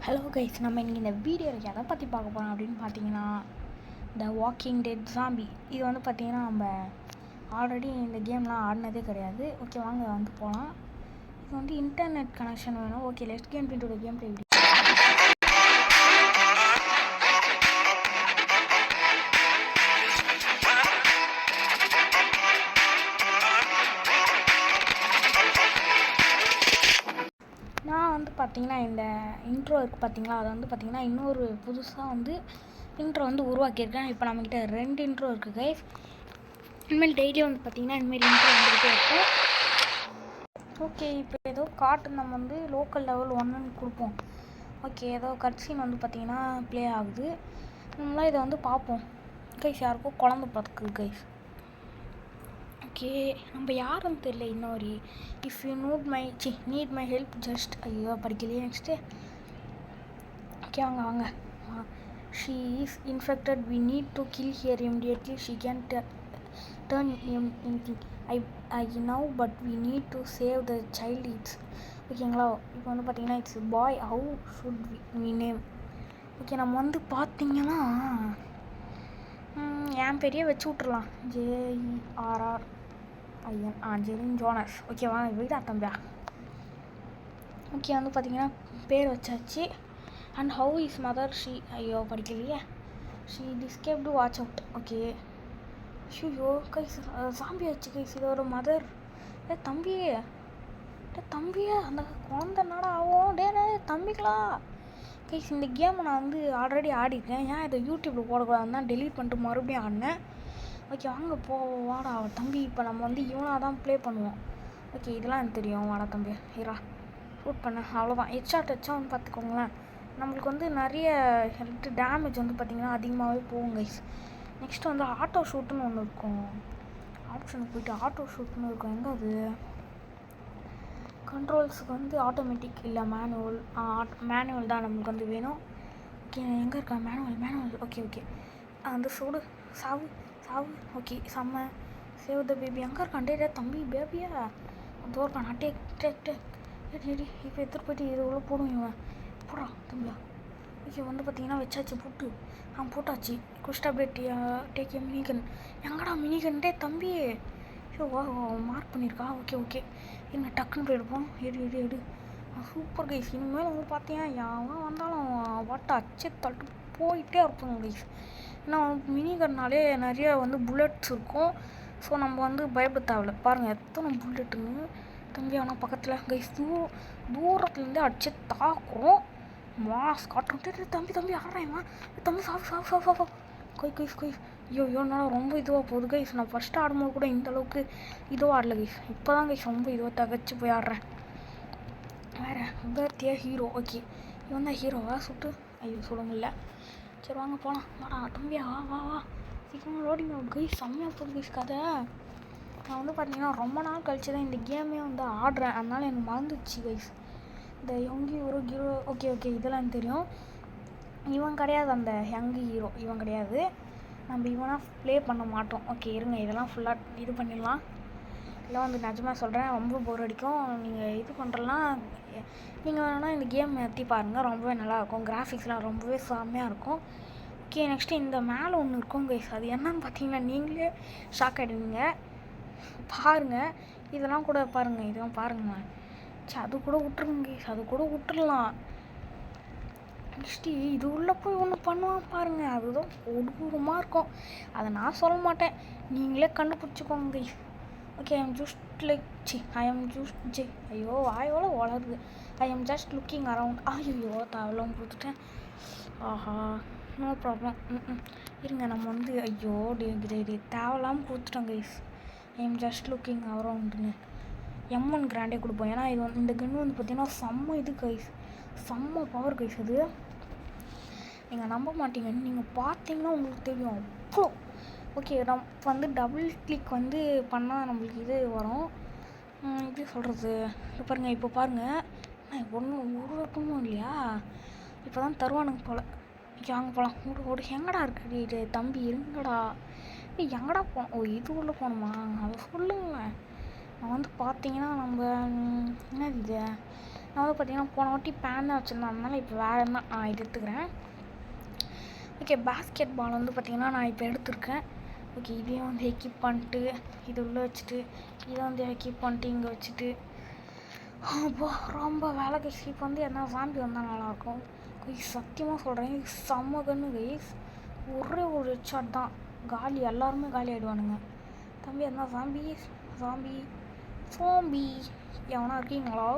Hello guys, நம்ம இன்றைக்கி இந்த வீடியோவில் எதை பற்றி பார்க்க போகிறோம் அப்படின்னு பார்த்தீங்கன்னா, த வாக்கிங் டெட் ஜாம்பி. இது வந்து பார்த்திங்கன்னா நம்ம ஆல்ரெடி இந்த கேம்லாம் ஆடினதே கிடையாது. ஓகே, வாங்க வந்து போகலாம். இது வந்து இன்டர்நெட் கனெக்ஷன் வேணும். Okay, let's game into the game play. நான் வந்து பார்த்திங்கன்னா இந்த இன்ட்ரோ இருக்குது பார்த்திங்களா, அதை வந்து பார்த்திங்கன்னா இன்னொரு புதுசாக வந்து இன்ட்ரோ வந்து உருவாக்கியிருக்கேன். இப்போ நம்மக்கிட்ட 2 இன்ட்ரோ இருக்குது கைஸ். இனிமேல் டெய்லியும் வந்து பார்த்திங்கன்னா இனிமேல் இன்ட்ரோ வந்துகிட்டே இருக்கும். ஓகே, இப்போ ஏதோ காட்டு நம்ம வந்து லோக்கல் லெவல் 1ன்னு கொடுப்போம். ஓகே, ஏதோ கட்சீன் வந்து பார்த்திங்கன்னா ப்ளே ஆகுது. நம்மளாம் இதை வந்து பார்ப்போம் கைஸ். யாருக்கும் குழந்தை பார்த்துக்குது கைஸ். ஓகே, நம்ம யாருன்னு தெரியல இன்னொரு. If you need my help just. ஐயோ படிக்கலையே. நெக்ஸ்ட்டு ஓகே, வாங்க. She is infected. We need to kill here immediately. She can turn anything. I now but we need to save the child. It's ஓகேங்களா. இப்போ வந்து பார்த்தீங்கன்னா it's boy. How should we name? Okay, நம்ம வந்து பார்த்தீங்கன்னா என் பெரிய வச்சு விட்றலாம். JERRIN Jerrin Jonas. ஓகே, வாங்க வீடா தம்பியா. ஓகே, வந்து பார்த்தீங்கன்னா பேர் வச்சாச்சு. And how is mother? ஐயோ படிக்கலையே. She escaped watch out. Okay, ஐயோ கைஸ் சாம்பி வச்சு கைஸ். இது ஒரு மதர். தம்பியே அந்த குழந்தை என்னடா ஆகும்? டே தம்பிங்களா கைஸ். இந்த கேம் நான் வந்து ஆல்ரெடி ஆடிருக்கேன். ஏன் இதை யூடியூப்பில் போடக்கூடாதுன்னு தான் டெலீட் பண்ணிட்டு மறுபடியும் ஆடினேன். ஓகே, வாங்க வாடா தம்பி. இப்போ நம்ம வந்து இவனாக தான் ப்ளே பண்ணுவோம். ஓகே, இதெல்லாம் எனக்கு தெரியும். வாடா தம்பி, ஹீரா ஷூட் பண்ண. அவ்வளோதான். ஹெட்ஷாட் வந்து பார்த்துக்கோங்களேன். நம்மளுக்கு வந்து நிறைய ஹெல்த் டேமேஜ் வந்து பார்த்திங்கன்னா அதிகமாகவே போகும் கைஸ். நெக்ஸ்ட்டு வந்து ஆட்டோ ஷூட்டுன்னு ஒன்று இருக்கும். ஆப்ஷனுக்கு போய்ட்டு ஆட்டோ ஷூட்னு இருக்கும். எங்கே அது? கண்ட்ரோல்ஸுக்கு வந்து ஆட்டோமேட்டிக் இல்லை மேனுவல் தான் நம்மளுக்கு வந்து வேணும். ஓகே, எங்கே இருக்கா மேனுவல்? ஓகே அந்த சாவு. ஓகே, செம்ம. Save the baby. எங்கே இருக்கான்? டே தம்பி பேபியா அதோ இருக்கான். டேக் இப்போ எடுத்துகிட்டு போய்ட்டு இது உள்ள போடும். இவன் போடுறா தம்பியா. ஓகே, வந்து பார்த்தீங்கன்னா வச்சாச்சு போட்டாச்சு. குஸ்ட் அப்டேட் டேக் ஏ மினிகன். எங்கடா மினிகன்? டே தம்பி. ஐயோ மார்க் பண்ணியிருக்கா. ஓகே என்ன டக்குன்னு போய் எடுப்போம். எடு சூப்பர் கைஸ். இனிமேல் வந்து பார்த்தீங்கன்னா யாரும் வந்தாலும் வாட்டை அச்சு தட்டு போயிட்டே இருப்போம் கைஸ். ஏன்னா மினிகன்னாலே நிறைய வந்து புல்லட்ஸ் இருக்கும். ஸோ நம்ம வந்து பயப்பட தேவையில்ல. பாருங்கள் எத்தனை புல்லட்டுன்னு. தம்பி ஆனால் பக்கத்தில் கைஸ் தூரத்துலேருந்தே அடிச்சு தாக்குறோம். மாஸ் காட்டுறோம். தம்பி ஆடுறேன். தம்பி சாவு கைஸ். ஐயோ என்னால் ரொம்ப இதுவாக போகுது கைஸ். நான் ஃபஸ்ட்டு ஆடும்போது கூட இந்த அளவுக்கு இதுவாக ஆடல கைஸ். இப்போ தான் கைஸ் ரொம்ப இதுவாக தகச்சு போய் ஆடுறேன். வேறு பேர்த்தியா ஹீரோ. ஓகே, இவன் தான் ஹீரோவா? ஐயோ சுட முடியல. சரி வாங்க போகலாம். வாடா தம்பியா வா சீக்கிரம் லோடிங் அவுட் கைஸ். செம்மையாக போகுது கைஸ் கதை. நான் வந்து பார்த்தீங்கன்னா ரொம்ப நாள் கழிச்சு தான் இந்த கேமே வந்து ஆடுறேன். அதனால் எனக்கு மறந்துச்சு கைஸ். இந்த யங்கி ஹீரோ. ஓகே இதெல்லாம் எனக்கு தெரியும். இவன் கிடையாது, அந்த யங்கி ஹீரோ இவன் கிடையாது. நம்ம இவனாக ப்ளே பண்ண மாட்டோம். ஓகே இருங்க, இதெல்லாம் ஃபுல்லாக இது பண்ணிடலாம். இதெல்லாம் வந்து நிஜமாக சொல்கிறேன், ரொம்ப போர் அடிக்கும். நீங்கள் இது பண்ணுறலாம். நீங்கள் வேணும்னா இந்த கேம் ஏற்றி பாருங்கள், ரொம்பவே நல்லாயிருக்கும். கிராஃபிக்ஸ்லாம் ரொம்பவே செம்மையாக இருக்கும். ஓகே, நெக்ஸ்ட்டு இந்த மேலே ஒன்று இருக்கும் கைஸ். அது என்னன்னு பார்த்தீங்கன்னா நீங்களே ஷாக் ஆகிடுவீங்க. பாருங்கள், இதெல்லாம் கூட பாருங்கள். இதெல்லாம் பாருங்கள். சரி, அது கூட விட்டுருங்க கைஸ். அது கூட விட்டுடலாம். நெக்ஸ்ட்டு இது உள்ளே போய் ஒன்று பண்ணுவான் பாருங்கள். அதுதான் கொடூரமாக இருக்கும். அதை நான் சொல்ல மாட்டேன், நீங்களே கண்டுபிடிச்சிக்கோங்க கைஸ். ஓகே, ஐயோ வாயோட வளருது. I am just looking around. ஐயோ தேவலாம் கொடுத்துட்டேன். ஆஹா, நோ ப்ராப்ளம். இருங்க, நம்ம வந்து ஐயோ தேவலாமல் கொடுத்துட்டோம் guys. I am just looking அரவுண்டுன்னு M1 கிராண்டே கொடுப்போம். ஏன்னா இது வந்து இந்த கன் வந்து பார்த்திங்கன்னா செம்ம இது கைஸ், செம்ம பவர் கைஸ். அது நீங்கள் நம்ப மாட்டீங்க, நீங்கள் பார்த்தீங்கன்னா உங்களுக்கு தெரியும் அவ்வளோ. ஓகே, நம்ம வந்து டபுள் கிளிக் வந்து பண்ணால் நம்மளுக்கு இது வரும். இது சொல்கிறது இது பாருங்கள். இப்போ பாருங்கள், ஒரு வெப்பமும் இல்லையா? இப்போ தான் தருவானுங்க போல். ஓகே வாங்க போகலாம். ஓடு எங்கடா இருக்குது இது? தம்பி இருங்கடா. எங்கடா போனோம்? இது உள்ளே போகணுமா? அதை சொல்லுங்களேன். நான் வந்து பார்த்தீங்கன்னா நம்ம என்ன இது நான் வந்து பார்த்திங்கன்னா போன வாட்டி பேன் தான் வச்சுருந்தேன், அதனால இப்போ வேறு என்ன நான் இது எடுத்துக்கிறேன். ஓகே, பேஸ்கெட் பால் வந்து பார்த்திங்கன்னா நான் இப்போ எடுத்துருக்கேன். ஓகே, இதையும் வந்து எக்யூப் பண்ணிட்டு இது உள்ளே வச்சுட்டு இதை வந்து எக்யூப் பண்ணிட்டு இங்கே வச்சுட்டு அப்போ ரொம்ப வேலை கைஸ். இப்போ வந்து என்ன சாம்பி வந்தால் நல்லாயிருக்கும் கைஸ், சத்தியமாக சொல்கிறேன். செம்ம கன்று கைஸ், ஒரே ஒரு ஹெட்ஷாட் தான் காலி, எல்லாருமே காலி ஆகிடுவானுங்க. தம்பி என்ன சாம்பி சாம்பி சோம்பி எவனா இருக்கீங்களா?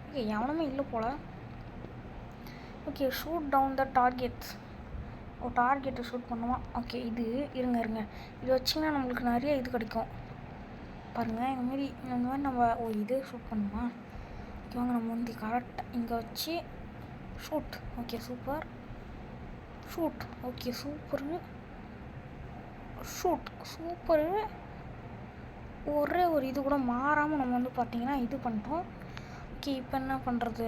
ஓகே, எவனுமே இல்லை போல். Okay, shoot down the targets. ஒரு டார்கெட்டை ஷூட் பண்ணுவான். ஓகே, இது இருங்க இது வச்சிங்கன்னா நம்மளுக்கு நிறைய இது கிடைக்கும் பாருங்கள். இந்த மாதிரி நம்ம இது ஷூட் பண்ணுமா? ஓகே வாங்க, நம்ம வந்து கரெக்டாக இங்கே வச்சு shoot. Okay super, shoot. Okay super, shoot super. ஒரே ஒரு இது கூட மாறாமல் நம்ம வந்து பார்த்திங்கன்னா இது பண்ணிட்டோம். ஓகே, இப்போ என்ன பண்ணுறது?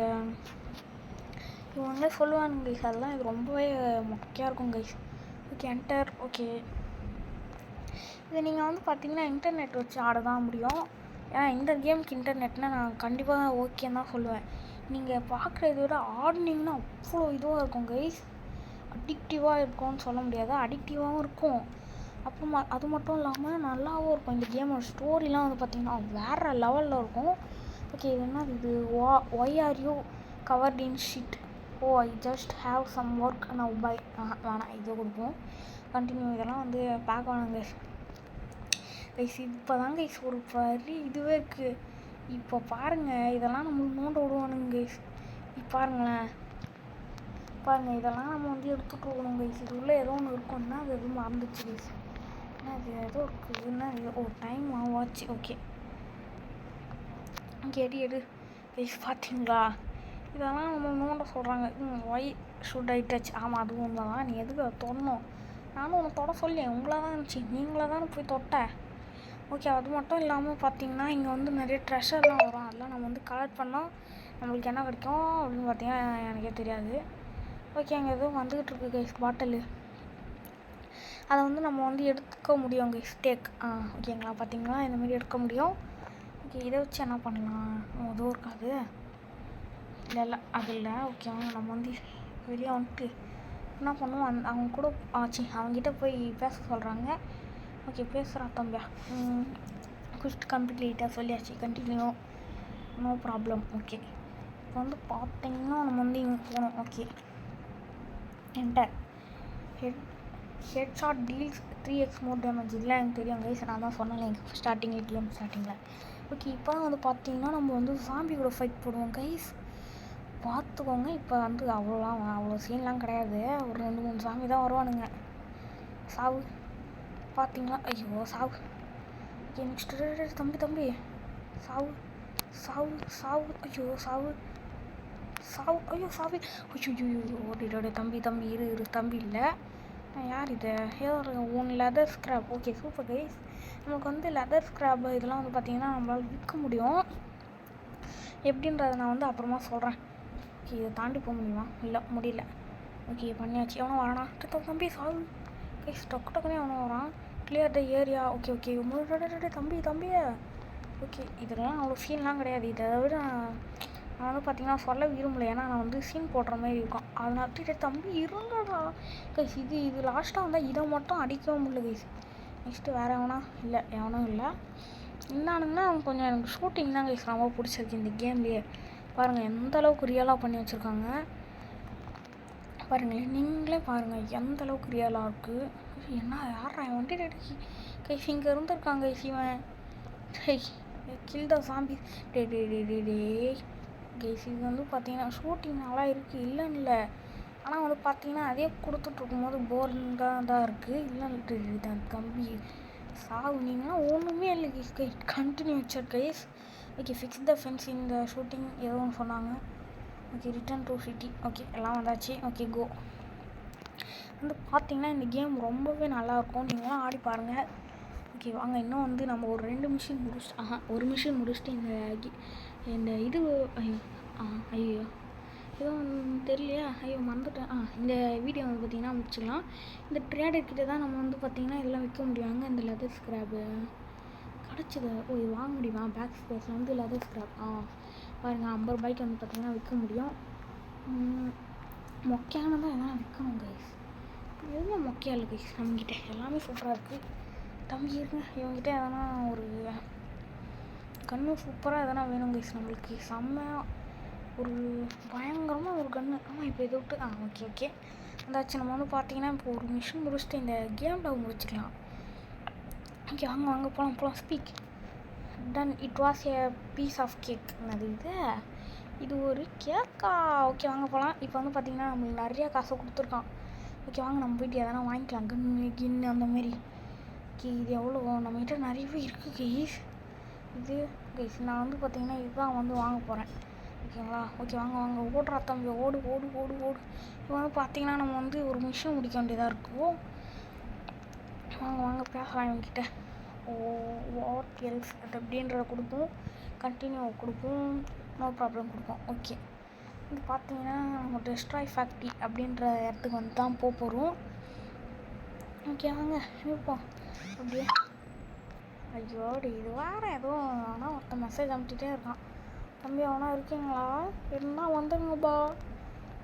இவங்களே சொல்லுவானுங்க கைஸ், அதெல்லாம் இது ரொம்பவே மொக்கையாக இருக்கும் கைஸ். Okay enter. ஓகே, இது நீங்கள் வந்து பார்த்தீங்கன்னா இன்டர்நெட் வச்சு ஆட தான் முடியும். ஏன்னா இந்த கேமுக்கு இன்டர்நெட்னால் நான் கண்டிப்பாக ஓகேன்னு தான் சொல்லுவேன். நீங்கள் பார்க்குறத விட ஆடினீங்கன்னா அவ்வளோ இதுவாக இருக்கும் கைஸ். அடிக்டிவாக இருக்கும்னு சொல்ல முடியாது, அடிக்டிவாகவும் இருக்கும். அப்புறமா அது மட்டும் இல்லாமல் நல்லாவும் இருக்கும். இந்த கேமோட ஸ்டோரிலாம் வந்து பார்த்திங்கன்னா வேறு லெவலில் இருக்கும். ஓகே, இது என்ன இது? Why are you covered in shit? Oh I just have some work now bye. வேணாம், இதை கொடுப்போம். கண்டினியூ. இதெல்லாம் வந்து பார்க்க வேணாங்க கைஸ். இப்போ தாங்க கைஸ் ஒரு பரி இதுவே இருக்குது. இப்போ பாருங்கள், இதெல்லாம் நம்மளுக்கு நோண்ட விடுவானுங்க கைஸ். இப்போ பாருங்களேன், பாருங்கள், இதெல்லாம் நம்ம வந்து எடுத்துகிட்டு இருக்கணும் கைஸ். இது உள்ளே ஏதோ ஒன்று இருக்கும்னா அது எதுவும் மறந்துச்சு கைஸ். என்ன அது ஏதோ இருக்குதுன்னா டைம் ஆச்சு. ஓகே எடு கைஸ். பார்த்தீங்களா, இதெல்லாம் நம்ம நோண்ட சொல்கிறாங்க. Why should I touch? ஆமாம், அதுவும் உண்மை தான். நீ எதுக்கு தொடணும்? நானும் உன்னை தொட சொல்லி உங்களாக தான் இருந்துச்சு, நீங்களாக தானே போய் தொட்டேன். ஓகே, அது மட்டும் இல்லாமல் பார்த்தீங்கன்னா இங்கே வந்து நிறைய ட்ரெஷர்லாம் வரும். அதெல்லாம் நம்ம வந்து கலெக்ட் பண்ணோம். நம்மளுக்கு என்ன கிடைக்கும் அப்படின்னு பார்த்தீங்கன்னா எனக்கே தெரியாது. ஓகே, அங்கே எதுவும் வந்துக்கிட்டு இருக்கு கைஸ், பாட்டிலு. அதை வந்து நம்ம வந்து எடுத்துக்க முடியும் கைஸ், ஸ்டேக். ஓகேங்களா, பார்த்தீங்களா இந்தமாரி எடுக்க முடியும். ஓகே, இதை வச்சு என்ன பண்ணலாம்? எதுவும் இருக்காது, இல்லை அது இல்லை. ஓகே, நம்ம வந்து வெளியே வந்துட்டு என்ன பண்ணுவோம், அவங்க கூட அவங்ககிட்ட போய் பேச சொல்கிறாங்க. ஓகே, பேசுகிறா தம்பியா. குஸ்ட் கம்ப்ளீட்டாக சொல்லியாச்சு, கண்டினியூ, நோ ப்ராப்ளம். ஓகே, இப்போ வந்து பார்த்தீங்கன்னா நம்ம வந்து இங்கே போகணும். Okay enter. Head shot deals 3x more damage. இல்லை எனக்கு தெரியும் கைஸ், நான் தான் சொன்னேன் எனக்கு ஸ்டார்டிங்கில் கேம் ஸ்டார்டிங்கில். ஓகே, இப்போ வந்து பார்த்தீங்கன்னா நம்ம வந்து சாம்பி கூட ஃபைட் போடுவோம் கைஸ், பார்த்துக்கோங்க. இப்போ வந்து அவ்வளோ சீன்லாம் கிடையாது, ஒரு 2-3 சாமி தான் வருவானுங்க. சாவு பார்த்தீங்களா? ஐயோ சாவு. ஓகே, நெக்ஸ்ட்டு தம்பி சாவு சாவு சாவு. ஐயோ சாவு சாவு. ஐயோ சாவி. ஐயோ ஓடிடோட தம்பி இரு தம்பி இல்லை. யார் இது? Here one leather scrap. Okay super guys. நமக்கு வந்து லெதர் ஸ்க்ராப் இதெல்லாம் வந்து பார்த்திங்கன்னா நம்மளால் விற்க முடியும். எப்படின்றத நான் வந்து அப்புறமா சொல்கிறேன். ஓகே, இதை தாண்டி போக முடியுமா? இல்லை முடியல. ஓகே, பண்ணியாச்சு. எவனோ வரானா? தம்பி சாவு கைஸ், டக்குனே எவனோ வரான். Clear the area. ஓகே தம்பியை. ஓகே, இதெல்லாம் அவ்வளோ சீன்லாம் கிடையாது. இதை விட நான் வந்து பார்த்திங்கன்னா சொல்ல விரும்பலை, ஏன்னா நான் வந்து சீன் போடுற மாதிரி இருக்கும். அதனால தம்பி இருங்கடா கைஸ். இது லாஸ்ட்டாக வந்தால் இதை மட்டும் அடிக்கவும் முடியல கைஸ். நெக்ஸ்ட்டு வேறு எவனும் இல்லை. என்னானுங்கன்னா கொஞ்சம் எனக்கு ஷூட்டிங் தான் கைஸ் ரொம்ப பிடிச்சிருக்கு இந்த கேம்லேயே. பாருங்கள் எந்த அளவுக்கு ரியலாக பண்ணி வச்சுருக்காங்க பாருங்களேன், நீங்களே பாருங்கள் எந்த அளவுக்கு ரியலாக இருக்குது. என்ன யாரா வந்துட்டு கைஸ் இங்கே இருந்திருக்காங்க கைஸ். இவன் கில் த சாம்பி. டே கைஸ், இது வந்து பார்த்தீங்கன்னா ஷூட்டிங் நல்லா இருக்குது, இல்லைன்னு இல்லை. ஆனால் வந்து பார்த்தீங்கன்னா அதே கொடுத்துட்ருக்கும்போது போரிங்காக தான் இருக்குது. இல்லைன்னு தம்பி சாவு. நீங்களாம் ஒன்றுமே இல்லை guys. Continue voucher guys. Okay, fix the fence இந்த ஷூட்டிங் ஏதோ ஒன்று சொன்னாங்க. Okay, return to city. Okay, எல்லாம் வந்தாச்சு. ஓகே கோ. வந்து பார்த்தீங்கன்னா இந்த கேம் ரொம்பவே நல்லாயிருக்கும், நீங்களாம் ஆடி பாருங்கள். ஓகே வாங்க, இன்னும் வந்து நம்ம ஒரு 2 மிஷின் முடிச்சுட்டு ஒரு மிஷின் முடிச்சுட்டு இந்த இது ஐயோ எதுவும் தெரியலையா? ஐயோ மறந்துட்டேன். இந்த வீடியோ வந்து பார்த்திங்கன்னா முடிச்சுக்கலாம். இந்த ட்ரேடர்கிட்ட தான் நம்ம வந்து பார்த்திங்கன்னா எல்லாம் விற்க முடியாங்க. இந்த லெதர் ஸ்க்ராப்பு கிடச்சிது. இது வாங்க முடியுமா? பேக் ஸ்பேஸில் வந்து லெதர் ஸ்க்ராப் பாருங்கள் 50 ரூபாய்க்கு வந்து பார்த்திங்கன்னா விற்க முடியும். மொக்கையானதான் எதனா விற்கணும் கைஸ். எதுவுமே மொக்கையா இல்லை கைஸ் நம்மக்கிட்ட, எல்லாமே சூப்பராக இருக்குது. தம்பி இருங்க, இவங்ககிட்ட எதனா ஒரு கன்று சூப்பராக எதனா வேணும் கைஸ் நம்மளுக்கு. செம்மையாக ஒரு பயங்கரமாக ஒரு கன்று. ஆமாம் இப்போ இதை விட்டு ஓகே அதாச்சும் நம்ம வந்து பார்த்தீங்கன்னா இப்போ ஒரு மிஷின் முடிச்சுட்டு இந்த கேம் டவ் முடிச்சுக்கலாம். ஓகே வாங்க போகலாம். Speak done. It was a piece of cake. என்னது இது ஒரு கேக்கா? ஓகே வாங்க போகலாம். இப்போ வந்து பார்த்திங்கன்னா நம்மளுக்கு நிறையா காசை கொடுத்துருக்கான். ஓகே வாங்க நம்ம போய்ட்டு எதனா வாங்கிக்கலாம், கின்னு அந்தமாரி. ஓகே இது எவ்வளோ? நம்மகிட்ட நிறையவே இருக்குது கைஸ். இது கைஸ் நான் வந்து பார்த்திங்கன்னா இதுதான் வந்து வாங்க போகிறேன். ஓகேங்களா? ஓகே வாங்க ஓடுறா தம்பி, ஓடு. இப்போ வந்து பார்த்திங்கன்னா நம்ம வந்து ஒரு மிஷின் முடிக்க வேண்டியதாக இருக்கும். வாங்க பேசலாம் இவங்ககிட்ட. வாட் எல்ஸ் அது அப்படின்றத கொடுப்போம், கண்டினியூ கொடுப்போம், நோ ப்ராப்ளம் கொடுப்போம். ஓகே இது பார்த்தீங்கன்னா நம்ம டெஸ்ட்ராய் ஃபேக்ட்ரி அப்படின்ற இடத்துக்கு வந்து தான் போகிறோம். ஓகே வாங்க இருப்போம் அப்படியே. ஐயோ இது வேறு எதுவும் ஆனால் ஒருத்தன் மெசேஜ் அனுப்பிச்சிட்டே இருக்கான். தம்பி அவனா இருக்கீங்களா? இருந்தால் வந்துடுங்கப்பா.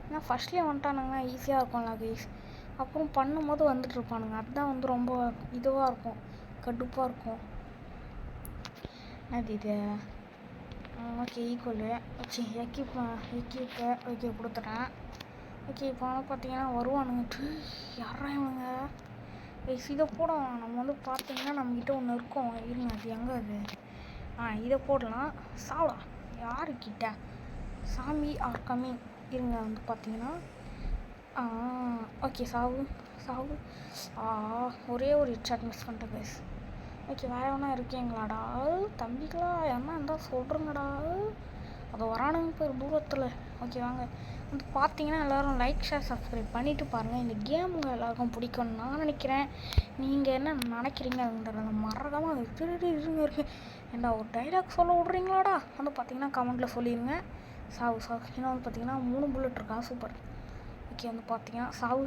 ஏன்னா ஃபஸ்ட்லேயே வந்துட்டானுங்கன்னா ஈஸியாக இருக்கும்ல கைஸ். அப்புறம் பண்ணும்போது வந்துட்டுருப்பானுங்க, அதுதான் வந்து ரொம்ப இதுவாக இருக்கும், கடுப்பாக இருக்கும். அது இது ஓகே ஈக்குவலு ஓகே எக்கிப்பை ஓகே கொடுத்துட்டேன். ஓகே இப்போ வந்து பார்த்தீங்கன்னா வருவானுங்க. யாரா இவனுங்க? இதை போடும். நம்ம வந்து பார்த்தீங்கன்னா நம்மக்கிட்ட ஒன்று இருக்கும். இருங்க அது எங்கே அது? இதை போடலாம். சாவடா யாருக்கிட்ட? சாமி ஆர் கம்மிங். இருங்க வந்து பார்த்தீங்கன்னா ஓகே சாவு ஒரே ஒரு ஹெட்ஷாட் மிஸ் பண்ணிட்டேன் கைஸ். ஓகே வேறு எவனா இருக்கீங்களாடா தம்பிகளா? என்ன இருந்தால் சொல்கிறேங்கடா. அது வரானுங்க பேர் தூரத்தில். ஓகே வாங்க வந்து பார்த்தீங்கன்னா எல்லோரும் லைக் ஷேர் சப்ஸ்கிரைப் பண்ணிவிட்டு பாருங்கள். இந்த கேம் உங்கள் எல்லாருக்கும் பிடிக்கும்னு நான் நினைக்கிறேன். நீங்கள் என்ன நினைக்கிறீங்கன்றத மறக்காமல் அது இருங்க ஏண்டா ஒரு டைலாக் சொல்ல விட்றீங்களாடா வந்து பார்த்தீங்கன்னா கமெண்ட்டில் சொல்லிடுங்க. சாவு இன்னும் வந்து பார்த்தீங்கன்னா 3 புல்லட் இருக்கா, சூப்பர். ஓகே வந்து பார்த்தீங்கன்னா சாவு.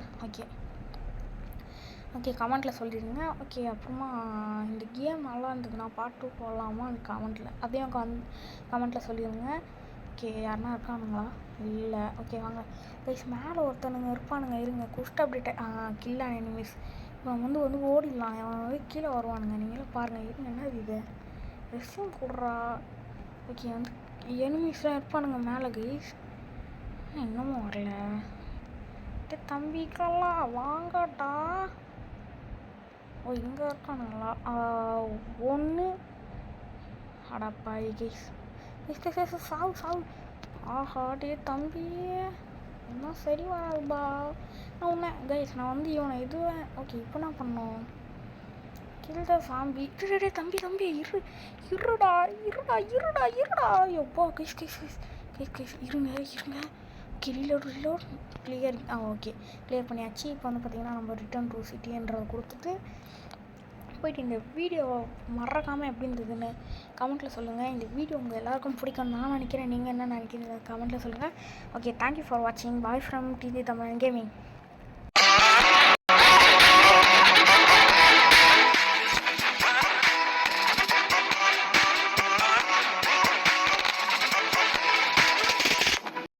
ஓகே கமெண்ட்டில் சொல்லிடுங்க. ஓகே அப்புறமா இந்த கேம் நல்லா இருந்ததுன்னா பார்ட் 2 போடலாமா அந்த கமெண்ட்டில், அதையும் கமெண்ட்டில் சொல்லிடுங்க. ஓகே யாருன்னா இருக்கானுங்களா? இல்லை. ஓகே வாங்க கைஸ் மேலே ஒருத்தனுங்க இருப்பானுங்க. இருங்க குஷ்ட் அப்டேட் கில்லா எனிமீஸ். இவன் வந்து ஓடிடலாம், அவன் வந்து கீழே வருவானுங்க. நீங்களும் பாருங்கள். இருங்க என்ன இது ரெஸ்யூம் கொடுறா. ஓகே வந்து எனிமீஸ்லாம் இருப்பானுங்க மேலே கைஸ். இன்னமும் வரல. தம்பிக்கெல்லாம் வாங்கட்டா. இங்கே இருக்கானுங்களா? ஒன்று அடப்பா கைஸ் சாவு. ஆஹாடே தம்பி என்ன சரி வராதுபா. நான் உன்னை கைஸ் நான் வந்து இவனை இதுவேன். ஓகே இப்போ என்ன பண்ணோம்? கில்த சாம்பி. தம்பி இருடா எப்போ கைஸ் இருங்க. Okay reload clear. Okay clear பண்ணியாச்சு. இப்போ வந்து பார்த்திங்கன்னா நம்ம ரிட்டர்ன் டு சிட்டின்றதை கொடுத்துட்டு போய்ட்டு இந்த வீடியோ மறக்காமல் எப்படி இருந்ததுன்னு கமெண்ட்டில் சொல்லுங்கள். இந்த வீடியோ உங்கள் எல்லாருக்கும் பிடிக்கும்னு நான் நினைக்கிறேன். நீங்கள் என்ன நினைக்கிறீங்க கமெண்ட்டில் சொல்லுங்கள். ஓகே தேங்க்யூ ஃபார் வாட்சிங். பாய் ஃப்ரம் டிஜே தமிழன் கேமிங்.